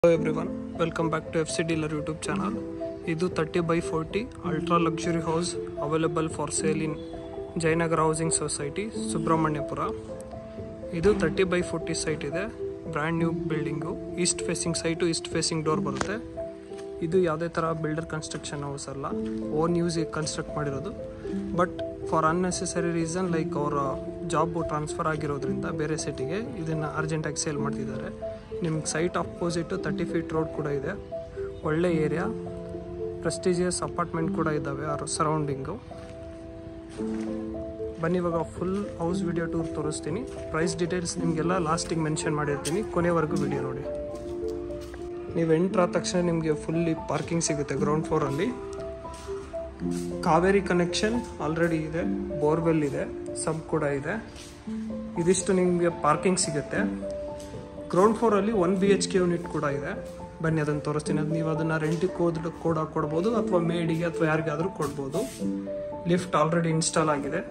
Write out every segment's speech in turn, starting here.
Hello everyone, welcome back to FC Dealer YouTube channel. Idu 30x40 ultra luxury house available for sale in Jayanagar Housing Society, Subramanyapura. Idu 30x40 site ide, brand new building, east facing site, east facing door barutte. Idu yade tara builder construction house alla, own use construct ಮಾಡಿರೋದು. But for unnecessary reason like our job transfer ಆಗಿರೋದ್ರಿಂದ ಬೇರೆ ಸಿಟಿಗೆ ಇದನ್ನ urgent ಆಗಿ sale ಮಾಡ್ತಿದ್ದಾರೆ. ನಿಮಗೆ site opposite 30 feet road ಕೂಡ ಇದೆ. ಒಳ್ಳೆ ಏರಿಯಾ, ಪ್ರೆಸ್ಟಿಜಿಯಸ್ ಅಪಾರ್ಟ್ಮೆಂಟ್ ಕೂಡ ಇದ್ದಾವೆ ಆ ಸರೌಂಡಿಂಗು. ಬನ್ನಿ ಇವಾಗ ಫುಲ್ ಹೌಸ್ ವಿಡಿಯೋ ಟೂರ್ ತೋರಿಸ್ತೀನಿ. ಪ್ರೈಸ್ ಡೀಟೇಲ್ಸ್ ನಿಮಗೆಲ್ಲ ಲಾಸ್ಟಿಗೆ ಮೆನ್ಷನ್ ಮಾಡಿರ್ತೀನಿ, ಕೊನೆವರೆಗೂ ವಿಡಿಯೋ ನೋಡಿ. ನೀವು ಎಂಟ್ರ್ ಆದ ತಕ್ಷಣ ನಿಮಗೆ ಫುಲ್ಲಿ ಪಾರ್ಕಿಂಗ್ ಸಿಗುತ್ತೆ. ಗ್ರೌಂಡ್ ಫ್ಲೋರಲ್ಲಿ ಕಾವೇರಿ ಕನೆಕ್ಷನ್ ಆಲ್ರೆಡಿ ಇದೆ, ಬೋರ್ವೆಲ್ ಇದೆ, ಸಬ್ ಕೂಡ ಇದೆ. ಇದಿಷ್ಟು ನಿಮಗೆ ಪಾರ್ಕಿಂಗ್ ಸಿಗುತ್ತೆ. ಗ್ರೌಂಡ್ ಫ್ಲೋರಲ್ಲಿ 1 BHK ಯೂನಿಟ್ ಕೂಡ ಇದೆ. ಬನ್ನಿ ಅದನ್ನು ತೋರಿಸ್ತೀನಿ. ಅದು ನೀವು ಅದನ್ನು ರೆಂಟಿಗೆ ಕೂಡ ಕೊಡ್ಬೋದು ಅಥವಾ ಮೇಡಿಗೆ ಅಥವಾ ಯಾರಿಗಾದರೂ ಕೊಡ್ಬೋದು. ಲಿಫ್ಟ್ ಆಲ್ರೆಡಿ ಇನ್ಸ್ಟಾಲ್ ಆಗಿದೆ.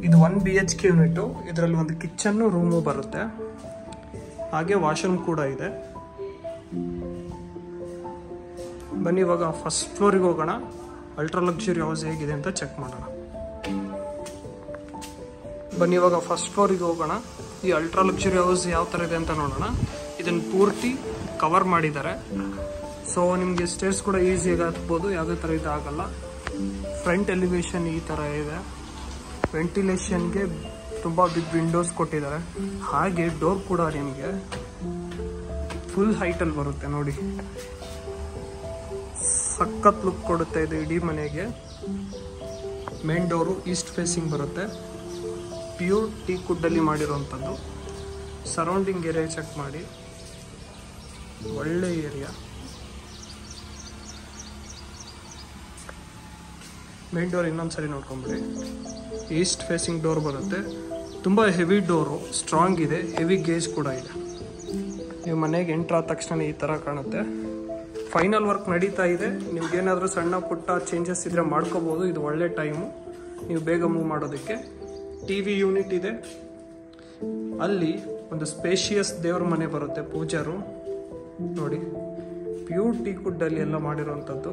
ಇದು 1 BHK ಯೂನಿಟು. ಇದರಲ್ಲಿ ಒಂದು ಕಿಚನ್ನು ರೂಮು ಬರುತ್ತೆ, ಹಾಗೆ ವಾಶ್ರೂಮ್ ಕೂಡ ಇದೆ. ಬನ್ನಿ ಇವಾಗ ಫಸ್ಟ್ ಫ್ಲೋರಿಗೆ ಹೋಗೋಣ. ಅಲ್ಟ್ರಾ ಲಕ್ಸುರಿ ಹೌಸ್ ಹೇಗಿದೆ ಅಂತ ಚೆಕ್ ಮಾಡೋಣ. ಬನ್ನಿ ಇವಾಗ ಫಸ್ಟ್ ಫ್ಲೋರಿಗೆ ಹೋಗೋಣ. ಈ ಅಲ್ಟ್ರಾ ಲಕ್ಸುರಿ ಹೌಸ್ ಯಾವ ಥರ ಇದೆ ಅಂತ ನೋಡೋಣ. ಇದನ್ನು ಪೂರ್ತಿ ಕವರ್ ಮಾಡಿದ್ದಾರೆ, ಸೊ ನಿಮಗೆ ಸ್ಟೇರ್ಸ್ ಕೂಡ ಈಸಿಯಾಗಿ ಹತ್ಬೋದು, ಯಾವುದೇ ಥರ ಇದಾಗಲ್ಲ. ಫ್ರಂಟ್ ಎಲಿವೇಶನ್ ಈ ಥರ ಇದೆ. ವೆಂಟಿಲೇಷನ್ಗೆ ತುಂಬ ಬಿಗ್ ವಿಂಡೋಸ್ ಕೊಟ್ಟಿದ್ದಾರೆ, ಹಾಗೆ ಡೋರ್ ಕೂಡ ನಿಮಗೆ ಫುಲ್ ಹೈಟಲ್ಲಿ ಬರುತ್ತೆ ನೋಡಿ. ಸಖತ್ ಲುಕ್ ಕೊಡುತ್ತೆ ಇದು ಇಡೀ ಮನೆಗೆ. ಮೇನ್ ಡೋರು ಈಸ್ಟ್ ಫೇಸಿಂಗ್ ಬರುತ್ತೆ, ಪ್ಯೂರ್ ಟೀ ಕುಡ್ಡಲ್ಲಿ ಮಾಡಿರೋವಂಥದ್ದು. ಸರೌಂಡಿಂಗ್ ಏರಿಯಾ ಚೆಕ್ ಮಾಡಿ, ಒಳ್ಳೆ ಏರಿಯಾ. ಮೇನ್ ಡೋರ್ ಇನ್ನೊಂದ್ಸರಿ ನೋಡ್ಕೊಂಬಿಡಿ. ಈಸ್ಟ್ ಫೇಸಿಂಗ್ ಡೋರ್ ಬರುತ್ತೆ, ತುಂಬ ಹೆವಿ ಡೋರು, ಸ್ಟ್ರಾಂಗ್ ಇದೆ, ಹೆವಿ ಗೇಜ್ ಕೂಡ ಇದೆ. ನೀವು ಮನೆಗೆ ಎಂಟ್ರ್ ಆದ ತಕ್ಷಣ ಈ ಥರ ಕಾಣುತ್ತೆ. ಫೈನಲ್ ವರ್ಕ್ ನಡೀತಾ ಇದೆ. ನಿಮ್ಗೇನಾದರೂ ಸಣ್ಣ ಪುಟ್ಟ ಚೇಂಜಸ್ ಇದ್ದರೆ ಮಾಡ್ಕೋಬೋದು. ಇದು ಒಳ್ಳೆ ಟೈಮು ನೀವು ಬೇಗ ಮೂವ್ ಮಾಡೋದಕ್ಕೆ. TV ಯೂನಿಟ್ ಇದೆ. ಅಲ್ಲಿ ಒಂದು ಸ್ಪೇಷಿಯಸ್ ದೇವ್ರ ಮನೆ ಬರುತ್ತೆ, ಪೂಜಾ ರೂಮ್ ನೋಡಿ. ಪ್ಯೂರ್ ಟೀ ಕುಡ್ಡಲ್ಲಿ ಎಲ್ಲ ಮಾಡಿರೋವಂಥದ್ದು.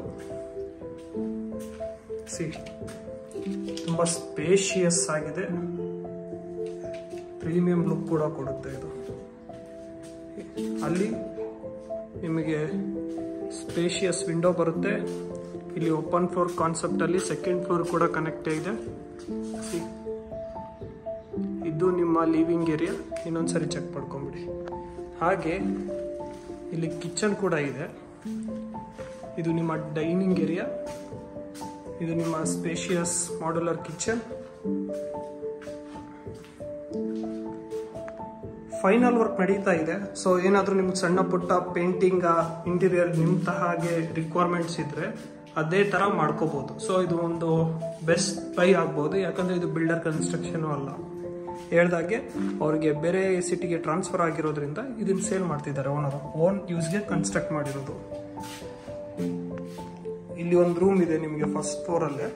ತುಂಬ ಸ್ಪೇಷಿಯಸ್ ಆಗಿದೆ, ಪ್ರೀಮಿಯಂ ಲುಕ್ ಕೂಡ ಕೊಡುತ್ತೆ ಇದು. ಅಲ್ಲಿ ನಿಮಗೆ ಸ್ಪೇಷಿಯಸ್ ವಿಂಡೋ ಬರುತ್ತೆ. ಇಲ್ಲಿ ಓಪನ್ ಫ್ಲೋರ್ ಕಾನ್ಸೆಪ್ಟಲ್ಲಿ ಸೆಕೆಂಡ್ ಫ್ಲೋರ್ ಕೂಡ ಕನೆಕ್ಟ್ ಇದೆ. ಇದು ನಿಮ್ಮ ಲಿವಿಂಗ್ ಏರಿಯಾ. ಇನ್ನೊಂದ್ಸರಿ ಚೆಕ್ ಮಾಡ್ಕೊಂಬಿಡಿ. ಹಾಗೆ ಇಲ್ಲಿ ಕಿಚನ್ ಕೂಡ ಇದೆ. ಇದು ನಿಮ್ಮ ಡೈನಿಂಗ್ ಏರಿಯಾ. ಇದು ನಿಮ್ಮ spacious modular kitchen. Final work ನಡೀತಾ ಇದೆ. ಸೊ ಏನಾದರೂ ನಿಮ್ಗೆ ಸಣ್ಣ ಪುಟ್ಟ ಪೇಂಟಿಂಗ್ ಇಂಟೀರಿಯರ್ ನಿಮ್ಮ ಹಾಗೆ ರಿಕ್ವೈರ್ಮೆಂಟ್ಸ್ ಇದ್ರೆ ಅದೇ ಥರ ಮಾಡ್ಕೋಬೋದು. ಸೊ ಇದು ಒಂದು ಬೆಸ್ಟ್ ಬೈ ಆಗ್ಬೋದು, ಯಾಕಂದರೆ ಇದು ಬಿಲ್ಡರ್ ಕನ್ಸ್ಟ್ರಕ್ಷನು ಅಲ್ಲ. ಹೇಳ್ದಾಗೆ ಅವ್ರಿಗೆ ಬೇರೆ ಸಿಟಿಗೆ ಟ್ರಾನ್ಸ್ಫರ್ ಆಗಿರೋದ್ರಿಂದ ಇದನ್ನ ಸೇಲ್ ಮಾಡ್ತಿದ್ದಾರೆ ಓನರು, ಓನ್ ಯೂಸ್ಗೆ ಕನ್ಸ್ಟ್ರಕ್ಟ್ ಮಾಡಿರೋದು. ಇಲ್ಲಿ ಒಂದು ರೂಮ್ ಇದೆ ನಿಮಗೆ ಫಸ್ಟ್ ಫ್ಲೋರಲ್ಲೇ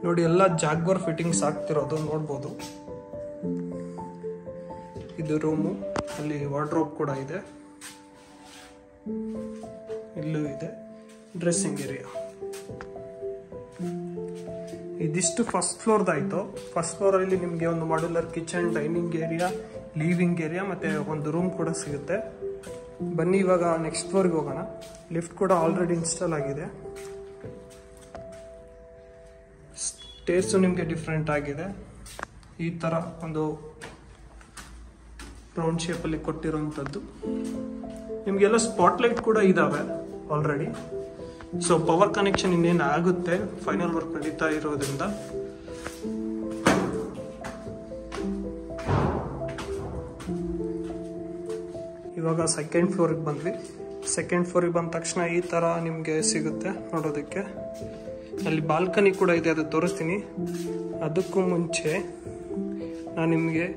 ನೋಡಿ. ಎಲ್ಲ ಜಾಗ್ವರ್ ಫಿಟ್ಟಿಂಗ್ಸ್ ಆಗ್ತಿರೋದು ನೋಡ್ಬೋದು. ಇದು ರೂಮು, ಅಲ್ಲಿ ವಾರ್ಡ್ರೋಬ್ ಕೂಡ ಇದೆ, ಇಲ್ಲೂ ಇದೆ ಡ್ರೆಸ್ಸಿಂಗ್ ಏರಿಯಾ. ಇದಿಷ್ಟು ಫಸ್ಟ್ ಫ್ಲೋರ್ದಾಯಿತು. ಫಸ್ಟ್ ಫ್ಲೋರಲ್ಲಿ ನಿಮಗೆ ಒಂದು modular kitchen, dining area, living area ಮತ್ತು ಒಂದು ರೂಮ್ ಕೂಡ ಸಿಗುತ್ತೆ. ಬನ್ನಿ ಇವಾಗ ನೆಕ್ಸ್ಟ್ ಫ್ಲೋರ್ಗೆ ಹೋಗೋಣ. ಲಿಫ್ಟ್ ಕೂಡ ಆಲ್ರೆಡಿ ಇನ್ಸ್ಟಾಲ್ ಆಗಿದೆ. ಸ್ಟೇರ್ಸು ನಿಮಗೆ ಡಿಫ್ರೆಂಟ್ ಆಗಿದೆ. ಈ ಥರ ಒಂದು ರೌಂಡ್ ಶೇಪಲ್ಲಿ ಕೊಟ್ಟಿರೋಂಥದ್ದು. ನಿಮಗೆಲ್ಲ ಸ್ಪಾಟ್ಲೈಟ್ ಕೂಡ ಇದ್ದಾವೆ ಆಲ್ರೆಡಿ. ಸೊ ಪವರ್ ಕನೆಕ್ಷನ್ ಇನ್ನೇನು ಆಗುತ್ತೆ, ಫೈನಲ್ ವರ್ಕ್ ನಡೀತಾ ಇರೋದ್ರಿಂದ. ಇವಾಗ ಸೆಕೆಂಡ್ ಫ್ಲೋರಿಗೆ ಬಂದ್ವಿ. ಸೆಕೆಂಡ್ ಫ್ಲೋರಿಗೆ ಬಂದ ತಕ್ಷಣ ಈ ಥರ ನಿಮಗೆ ಸಿಗುತ್ತೆ ನೋಡೋದಕ್ಕೆ. ಅಲ್ಲಿ ಬಾಲ್ಕನಿ ಕೂಡ ಇದೆ, ಅದು ತೋರಿಸ್ತೀನಿ. ಅದಕ್ಕೂ ಮುಂಚೆ ನಾನು ನಿಮಗೆ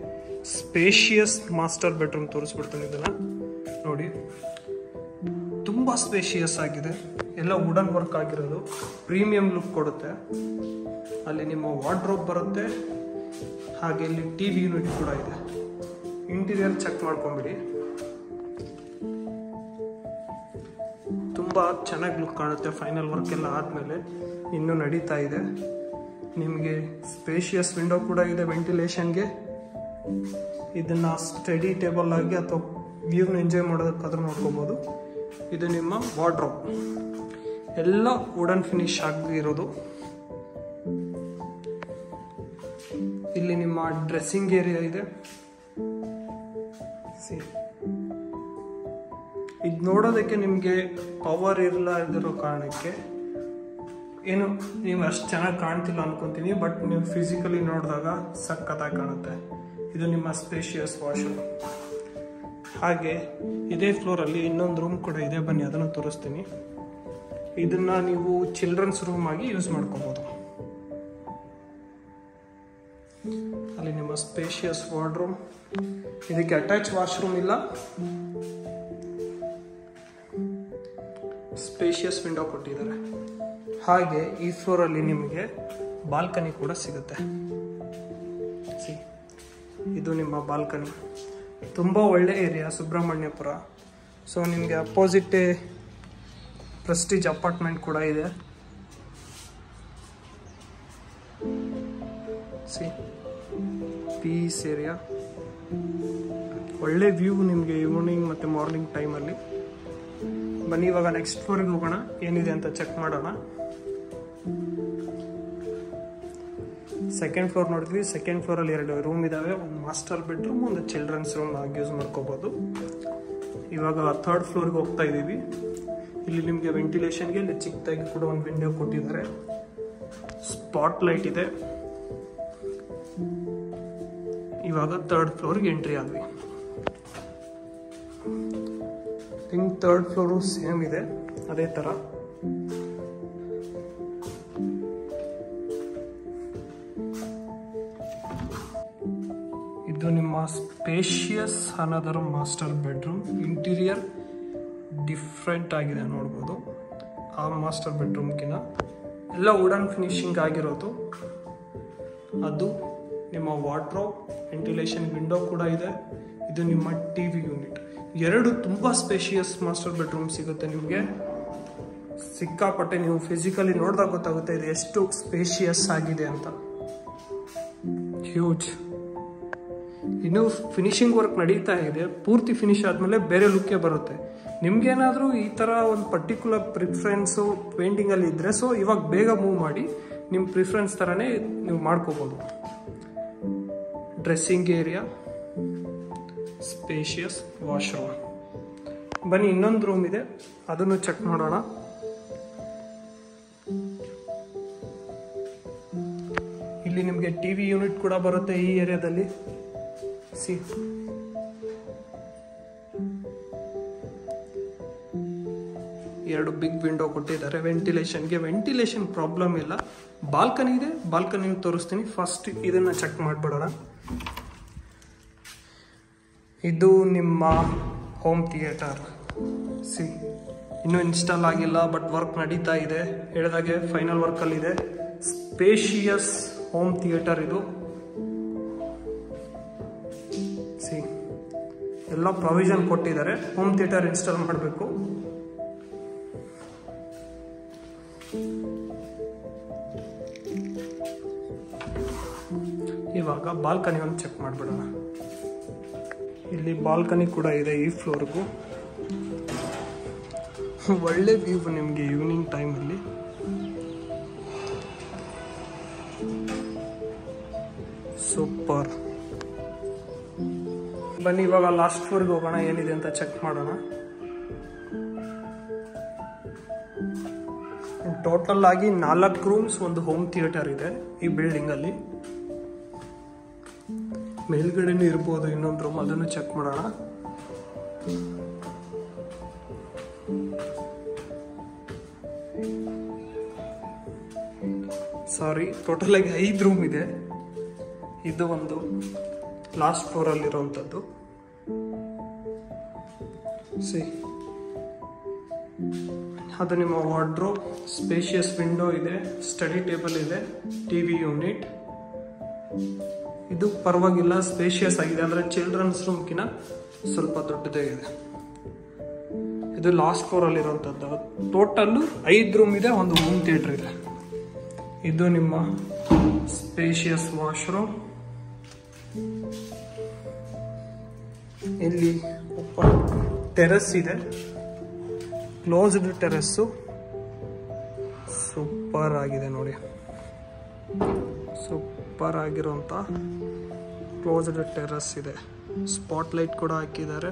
ಸ್ಪೇಷಿಯಸ್ ಮಾಸ್ಟರ್ ಬೆಡ್ರೂಮ್ ತೋರಿಸ್ಬಿಡ್ತೀನಿ. ಇದನ್ನು ನೋಡಿ, ತುಂಬ ಸ್ಪೇಷಿಯಸ್ ಆಗಿದೆ. ಎಲ್ಲ ವುಡನ್ ವರ್ಕ್ ಆಗಿರೋದು, ಪ್ರೀಮಿಯಂ ಲುಕ್ ಕೊಡುತ್ತೆ. ಅಲ್ಲಿ ನಿಮ್ಮ ವಾರ್ಡ್ರೋಬ್ ಬರುತ್ತೆ, ಹಾಗೆ ಇಲ್ಲಿ TV ಯೂನಿಟ್ ಕೂಡ ಇದೆ. ಇಂಟೀರಿಯರ್ ಚೆಕ್ ಮಾಡ್ಕೊಂಬಿಡಿ. ತುಂಬ ಚೆನ್ನಾಗಿ ಲುಕ್ ಕಾಣುತ್ತೆ. ಫೈನಲ್ ವರ್ಕ್ ಎಲ್ಲ ಆದಮೇಲೆ ಇನ್ನೂ ನಡೀತಾ ಇದೆ. ನಿಮಗೆ ಸ್ಪೇಷಿಯಸ್ ವಿಂಡೋ ಕೂಡ ಇದೆ ವೆಂಟಿಲೇಷನ್ಗೆ. ಇದನ್ನು ಸ್ಟಡಿ ಟೇಬಲ್ ಆಗಿ ಅಥವಾ ವ್ಯೂನ ಎಂಜಾಯ್ ಮಾಡೋದಕ್ಕಾದ್ರೂ ನೋಡ್ಕೋಬೋದು. ಇದು ನಿಮ್ಮ ವಾರ್ಡ್ರೋಬ್, ಎಲ್ಲ ವುಡನ್ ಫಿನಿಶ್ ಆಗಿರೋದು. ಇಲ್ಲಿ ನಿಮ್ಮ ಡ್ರೆಸ್ಸಿಂಗ್ ಏರಿಯಾ ಇದೆ. ಇದು ನೋಡೋದಕ್ಕೆ ನಿಮಗೆ ಪವರ್ ಇರಲಾರ್ದಿರೋ ಕಾರಣಕ್ಕೆ ಏನು ನೀವು ಅಷ್ಟು ಚೆನ್ನಾಗಿ ಕಾಣ್ತಿಲ್ಲ ಅನ್ಕೊಂತೀನಿ, ಬಟ್ ನೀವು ಫಿಸಿಕಲಿ ನೋಡಿದಾಗ ಸಖತ್ತಾಗಿ ಕಾಣುತ್ತೆ. ಇದು ನಿಮ್ಮ ಸ್ಪೇಷಿಯಸ್ ವಾಶ್ರೂಮ್. ಹಾಗೆ ಇದೇ ಫ್ಲೋರಲ್ಲಿ ಇನ್ನೊಂದು ರೂಮ್ ಕೂಡ ಇದೆ, ಬನ್ನಿ ಅದನ್ನು ತೋರಿಸ್ತೀನಿ. ಇದನ್ನು ನೀವು ಚಿಲ್ಡ್ರನ್ಸ್ ರೂಮ್ ಆಗಿ ಯೂಸ್ ಮಾಡ್ಕೋಬೋದು. ಅಲ್ಲಿ ನಿಮ್ಮ ಸ್ಪೇಷಿಯಸ್ ವಾರ್ಡ್ರೂಮ್. ಇದಕ್ಕೆ ಅಟ್ಯಾಚ್ ವಾಶ್ರೂಮ್ ಇಲ್ಲ, ಸ್ಪೇಷಿಯಸ್ ವಿಂಡೋ ಕೊಟ್ಟಿದ್ದಾರೆ. ಹಾಗೆ ಈ ಫ್ಲೋರಲ್ಲಿ ನಿಮಗೆ ಬಾಲ್ಕನಿ ಕೂಡ ಸಿಗುತ್ತೆ. ಇದು ನಿಮ್ಮ ಬಾಲ್ಕನಿ. ತುಂಬ ಒಳ್ಳೆ ಏರಿಯಾ ಸುಬ್ರಹ್ಮಣ್ಯಪುರ. ಸೊ ನಿಮಗೆ ಅಪೋಸಿಟೇ ಪ್ರೆಸ್ಟೀಜ್ ಅಪಾರ್ಟ್ಮೆಂಟ್ ಕೂಡ ಇದೆ. ಪೀಸ್ ಏರಿಯಾ, ಒಳ್ಳೆ ವ್ಯೂ ನಿಮಗೆ ಈವ್ನಿಂಗ್ ಮತ್ತು ಮಾರ್ನಿಂಗ್ ಟೈಮಲ್ಲಿ. ಬನ್ನಿ ಇವಾಗ ನೆಕ್ಸ್ಟ್ ಫ್ಲೋರಿಗೆ ಹೋಗೋಣ, ಏನಿದೆ ಅಂತ ಚೆಕ್ ಮಾಡೋಣ. ಸೆಕೆಂಡ್ ಫ್ಲೋರ್ ನೋಡಿದ್ವಿ. ಸೆಕೆಂಡ್ ಫ್ಲೋರಲ್ಲಿ 2 ರೂಮ್ ಇದ್ದಾವೆ, ಒಂದು ಮಾಸ್ಟರ್ ಬೆಡ್ರೂಮ್, ಒಂದು ಚಿಲ್ಡ್ರನ್ಸ್ ರೂಮ್ ಆಗಿ ಯೂಸ್ ಮಾಡ್ಕೋಬೋದು. ಇವಾಗ 3rd ಫ್ಲೋರ್ಗೆ ಹೋಗ್ತಾ ಇದ್ದೀವಿ. ಇಲ್ಲಿ ನಿಮಗೆ ವೆಂಟಿಲೇಷನ್ಗೆ ಇಲ್ಲಿ ಚಿಕ್ಕದಾಗಿ ಕೂಡ ಒಂದು ವಿಂಡೋ ಕೊಟ್ಟಿದ್ದಾರೆ. ಸ್ಪಾಟ್ ಲೈಟ್ ಇದೆ. ಇವಾಗ 3rd ಫ್ಲೋರ್ಗೆ ಎಂಟ್ರಿ ಆದ್ವಿ. ಥಿಂಕ್ 3rd ಫ್ಲೋರು ಸೇಮ್ ಇದೆ ಅದೇ ಥರ. ಇದು ನಿಮ್ಮ spacious another master bedroom. Interior different ಆಗಿದೆ ನೋಡ್ಬೋದು. ಆ ಮಾಸ್ಟರ್ ಬೆಡ್ರೂಮ್ಗಿನ ಎಲ್ಲ ವುಡನ್ ಫಿನಿಶಿಂಗ್ ಆಗಿರೋದು. ಅದು ನಿಮ್ಮ ವಾರ್ಡ್ರೋಬ್, ವೆಂಟಿಲೇಷನ್ ವಿಂಡೋ ಕೂಡ ಇದೆ. ಇದು ನಿಮ್ಮ TV ಯೂನಿಟ್. 2 ತುಂಬ ಸ್ಪೇಷಿಯಸ್ ಮಾಸ್ಟರ್ ಬೆಡ್ರೂಮ್ ಸಿಗುತ್ತೆ ನಿಮಗೆ. ಸಿಕ್ಕಾಪಟ್ಟೆ ನೀವು ಫಿಸಿಕಲಿ ನೋಡಿದಾಗ ಗೊತ್ತಾಗುತ್ತೆ ಇದು ಎಷ್ಟು ಸ್ಪೇಷಿಯಸ್ ಆಗಿದೆ ಅಂತ. ಹ್ಯೂಜ್. ಇನ್ನು ಫಿನಿಶಿಂಗ್ ವರ್ಕ್ ನಡೀತಾ ಇದೆ. ಪೂರ್ತಿ ಫಿನಿಶ್ ಆದಮೇಲೆ ಬೇರೆ ಲುಕ್ಕೇ ಬರುತ್ತೆ. ನಿಮ್ಗೇನಾದರೂ ಈ ಥರ ಒಂದು ಪರ್ಟಿಕ್ಯುಲರ್ ಪ್ರಿಫರೆನ್ಸು ಪೇಂಟಿಂಗಲ್ಲಿ ಇದ್ದರೆ, ಸೊ ಇವಾಗ ಬೇಗ ಮೂವ್ ಮಾಡಿ ನಿಮ್ಮ ಪ್ರಿಫರೆನ್ಸ್ ಥರನೇ ನೀವು ಮಾಡ್ಕೋಬೋದು. Dressing area, spacious washroom. ಬನ್ನಿ ಇನ್ನೊಂದು ರೂಮ್ ಇದೆ, ಅದನ್ನು ಚೆಕ್ ಮಾಡೋಣ. ಇಲ್ಲಿ ನಿಮಗೆ TV ಯೂನಿಟ್ ಕೂಡ ಬರುತ್ತೆ ಈ ಏರಿಯಾದಲ್ಲಿ. ಸಿ, ಎರಡು ಬಿಗ್ ವಿಂಡೋ ಕೊಟ್ಟಿದ್ದಾರೆ ವೆಂಟಿಲೇಷನ್ಗೆ. ವೆಂಟಿಲೇಷನ್ ಪ್ರಾಬ್ಲಮ್ ಇಲ್ಲ. ಬಾಲ್ಕನಿ ಇದೆ, ಬಾಲ್ಕನಿ ತೋರಿಸ್ತೀನಿ. ಫಸ್ಟ್ ಇದನ್ನ ಚೆಕ್ ಮಾಡಿಬಿಡೋಣ. ಇದು ನಿಮ್ಮ ಹೋಮ್ ಥಿಯೇಟರ್. ಸಿ, ಇನ್ನೂ ಇನ್ಸ್ಟಾಲ್ ಆಗಿಲ್ಲ, ಬಟ್ ವರ್ಕ್ ನಡೀತಾ ಇದೆ. ಹೇಳಿದಾಗೆ ಫೈನಲ್ ವರ್ಕಲ್ಲಿದೆ. ಸ್ಪೇಷಿಯಸ್ ಹೋಮ್ ಥಿಯೇಟರ್ ಇದು. ಸಿ, ಎಲ್ಲ ಪ್ರೊವಿಷನ್ ಕೊಟ್ಟಿದ್ದಾರೆ. ಹೋಮ್ ಥಿಯೇಟರ್ ಇನ್ಸ್ಟಾಲ್ ಮಾಡಬೇಕು. ಇವಾಗ ಬಾಲ್ಕನಿ ಒಂದು ಚೆಕ್ ಮಾಡಿಬಿಡೋಣ. ಇಲ್ಲಿ ಬಾಲ್ಕನಿ ಕೂಡ ಇದೆ ಈ ಫ್ಲೋರ್ಗೂ. ಒಳ್ಳೆ ವ್ಯೂ ನಿಮಗೆ ಈವ್ನಿಂಗ್ ಟೈಮಲ್ಲಿ. ಸೂಪರ್. ಬನ್ನಿ ಇವಾಗ ಲಾಸ್ಟ್ ಫ್ಲೋರ್ಗೆ ಹೋಗೋಣ, ಏನಿದೆ ಅಂತ ಚೆಕ್ ಮಾಡೋಣ. ಟೋಟಲ್ ಆಗಿ 4 ರೂಮ್ಸ್, ಒಂದು ಹೋಮ್ ಥಿಯೇಟರ್ ಇದೆ ಈ ಬಿಲ್ಡಿಂಗ್ ಅಲ್ಲಿ. ಮೇಲ್ಗಡೆನೂ ಇರ್ಬೋದು ಇನ್ನೊಂದು ರೂಮ್, ಅದನ್ನು ಚೆಕ್ ಮಾಡೋಣ. ಸಾರಿ, ಟೋಟಲ್ ಆಗಿ 5 ರೂಮ್ ಇದೆ. ಇದು ಒಂದು ಲಾಸ್ಟ್ ಫ್ಲೋರ್ ಅಲ್ಲಿ ಇರುವಂತದ್ದು. ಅದು ನಿಮ್ಮ ವಾರ್ಡ್ರೋಬ್, ಸ್ಪೇಷಿಯಸ್ ವಿಂಡೋ ಇದೆ, ಸ್ಟಡಿ ಟೇಬಲ್ ಇದೆ, TV ಯೂನಿಟ್. ಇದು ಪರವಾಗಿಲ್ಲ, ಸ್ಪೇಷಿಯಸ್ ಆಗಿದೆ, ಅಂದರೆ ಚಿಲ್ಡ್ರನ್ಸ್ ರೂಮ್ಗಿನ ಸ್ವಲ್ಪ ದೊಡ್ಡದೇ ಇದೆ. ಇದು ಲಾಸ್ಟ್ ಫ್ಲೋರಲ್ಲಿ ಇರುವಂಥದ್ದು. ಟೋಟಲ್ಲು 5 ರೂಮ್ ಇದೆ, ಒಂದು ಹೋಮ್ ಥಿಯೇಟರ್ ಇದೆ. ಇದು ನಿಮ್ಮ ಸ್ಪೇಷಿಯಸ್ ವಾಶ್ರೂಮ್. ಇಲ್ಲಿ ಟೆರೆಸ್ ಇದೆ, ಕ್ಲೋಸ್ಡ್ ಟೆರೆಸ್ಸು. ಸೂಪರ್ ಆಗಿದೆ ನೋಡಿ, ಸೂಪರ್ ಆಗಿರೋಂಥ ಕ್ಲೋಸ್ಡ್ ಟೆರೆಸ್ ಇದೆ. ಸ್ಪಾಟ್ ಲೈಟ್ ಕೂಡ ಹಾಕಿದ್ದಾರೆ.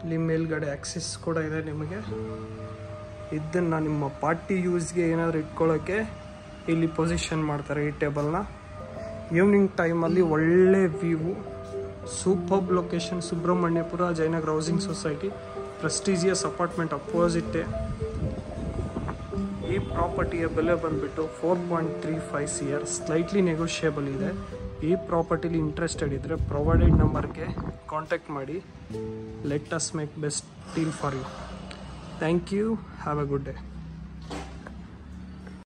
ಇಲ್ಲಿ ಮೇಲ್ಗಡೆ ಆಕ್ಸಿಸ್ ಕೂಡ ಇದೆ ನಿಮಗೆ. ಇದನ್ನು ನಿಮ್ಮ ಪಾರ್ಟಿ ಯೂಸ್ಗೆ ಏನಾದರೂ ಇಟ್ಕೊಳ್ಳೋಕ್ಕೆ ಇಲ್ಲಿ ಪೊಸಿಷನ್ ಮಾಡ್ತಾರೆ ಈ ಟೇಬಲ್ನ. ಈವ್ನಿಂಗ್ ಟೈಮಲ್ಲಿ ಒಳ್ಳೆ view, superb location, Subrahmanyapura Jayanagar housing society, prestigious apartment ಅಪೋಸಿಟ್ಟೆ. ಈ ಪ್ರಾಪರ್ಟಿಯ ಬೆಲೆ ಬಂದುಬಿಟ್ಟು 4.35 CR, ಸ್ಲೈಟ್ಲಿ ನೆಗೋಷಿಯೇಬಲ್ ಇದೆ. ಈ ಪ್ರಾಪರ್ಟಿಲಿ ಇಂಟ್ರೆಸ್ಟೆಡ್ ಇದ್ದರೆ ಪ್ರೊವೈಡೆಡ್ ನಂಬರ್ಗೆ ಕಾಂಟ್ಯಾಕ್ಟ್ ಮಾಡಿ. Let us make best deal for you. Thank you. Have a good day.